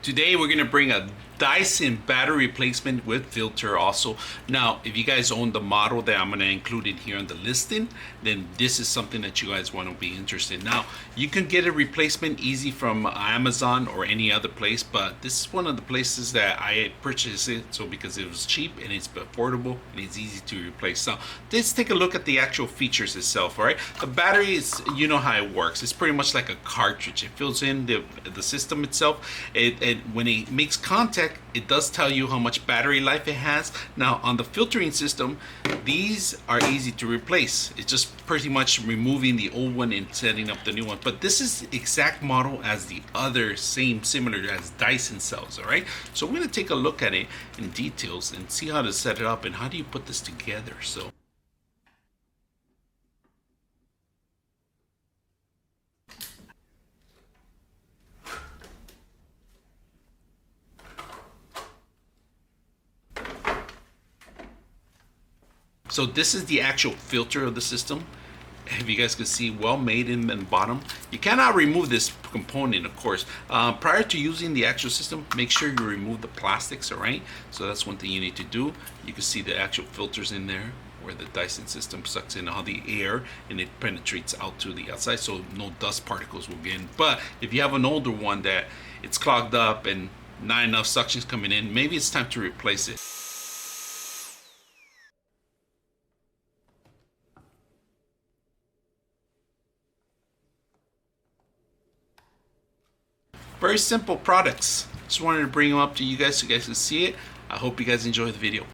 Today we're going to bring a Dyson battery replacement with filter also. Now, if you guys own the model that I'm going to include in here on the listing, then this is something that you guys want to be interested in. Now, you can get a replacement easy from Amazon or any other place, but this is one of the places that I purchased it so because it was cheap and it's affordable and it's easy to replace. Now, let's take a look at the actual features itself, all right? The battery is, you know how it works. It's pretty much like a cartridge. It fills in the system itself. When it makes contact, it does tell you how much battery life it has. Now on the filtering system, these are easy to replace. It's just pretty much removing the old one and setting up the new one. But this is the exact model as the other similar as Dyson sells, all right? So we're gonna take a look at it in details and see how to set it up and how do you put this together. So this is the actual filter of the system. If you guys can see, well made in the bottom. You cannot remove this component, of course. Prior to using the actual system, make sure you remove the plastics, all right? So that's one thing you need to do. You can see the actual filters in there where the Dyson system sucks in all the air and it penetrates out to the outside, so no dust particles will get in. But if you have an older one that it's clogged up and not enough suction's coming in, maybe it's time to replace it. Very simple products. Just wanted to bring them up to you guys so you guys can see it. I hope you guys enjoy the video.